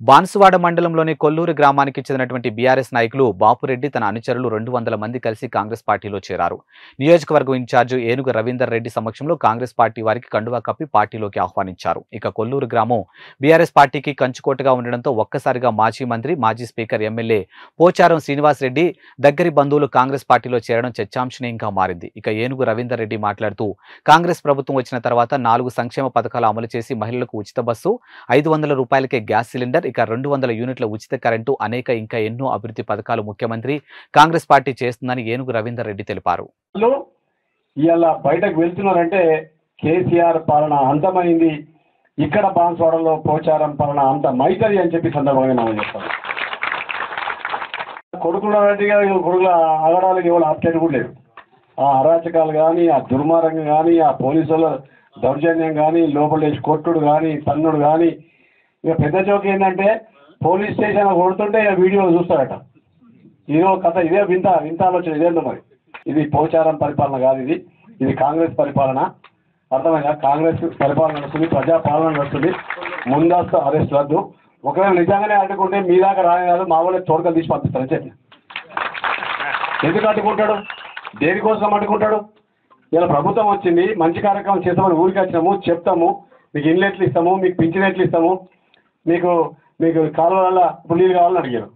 బాన్సువాడ మండలంలోని కొల్లూరు గ్రామానికి చెందినటువంటి బీఆర్ఎస్ నాయకులు బాపురెడ్డి తన అనుచరులు 200 మంది కలిసి కాంగ్రెస్ పార్టీలో చేరారు. నియోజకవర్గం ఇన్ఛార్జి ఏనుగు రవీందర్ రెడ్డి సమక్షంలో కాంగ్రెస్ పార్టీ వారికి కండువా కప్పి పార్టీలోకి ఆహ్వానించారు. ఇక కొల్లూరు గ్రామం బీఆర్ఎస్ పార్టీకి కంచుకోటగా ఉండడంతో ఒక్కసారిగా మాజీ మంత్రి, మాజీ స్పీకర్, ఎమ్మెల్యే పోచారం శ్రీనివాస్ రెడ్డి దగ్గరి బంధువులు కాంగ్రెస్ పార్టీలో చేరడం చర్చాంశనీయంగా మారింది. ఇక ఏనుగు రవీందర్ రెడ్డి మాట్లాడుతూ కాంగ్రెస్ ప్రభుత్వం వచ్చిన తర్వాత 4 సంక్షేమ పథకాలు అమలు చేసి మహిళలకు ఉచిత బస్సు, 500 రూపాయలకే గ్యాస్ సిలిండర్, ఇక 200 యూనిట్ల ఉచిత కరెంటు, ఇంకా ఎన్నో అభివృద్ధి పథకాలు ముఖ్యమంత్రి కాంగ్రెస్ పార్టీ చేస్తుందని ఏనుగు రవీందర్ రెడ్డి తెలిపారు. ఇలా బయటకు వెళ్తున్నారంటే కేసీఆర్ పాలన అంతమైంది, ఇక్కడ బాన్స్వాడలో పోచారం పాలన అంత మైతరి అని చెప్పి సందర్భంగా మనం చెప్తాం. కొడుకుల అగడాలకు ఎవరు ఆప్షన్ కూడా లేదు. ఆ అరాచకాలు కానీ, ఆ దుర్మార్గం కానీ, ఆ పోలీసుల దౌర్జన్యం కానీ, లోపల వేసి కొట్టుడు కానీ, తన్నుడు కానీ, ఇక పెద్ద జోక్ ఏంటంటే పోలీస్ స్టేషన్ కొడుతుంటే ఇక వీడియోలు చూస్తారట. ఇదో కథ, ఇదే వింత ఆలోచన ఇదేందో మరి. ఇది పోచారం పరిపాలన కాదు, ఇది కాంగ్రెస్ పరిపాలన. అర్థమైందా? కాంగ్రెస్ పరిపాలన నడుస్తుంది, ప్రజాపాలన నడుస్తుంది. ముందస్తు అరెస్ట్ వద్దు. ఒకవేళ నిజంగానే అడ్డుకుంటే మీ దాకా రాని కాదు, మా వాళ్ళకి తోడుకలు తీసి పంపిస్తారని చెప్పి. ఎందుకు అడ్డుకుంటాడు? దేనికోసం అడ్డుకుంటాడు? ఇలా ప్రభుత్వం వచ్చింది, మంచి కార్యక్రమం చేస్తామని ఊరికి వచ్చినాము, చెప్తాము, మీకు ఇన్లెట్లు ఇస్తాము, మీకు పింఛన్ ఎట్లు ఇస్తాము, మీకు కాలువల నీళ్ళు కావాలని అడిగారు.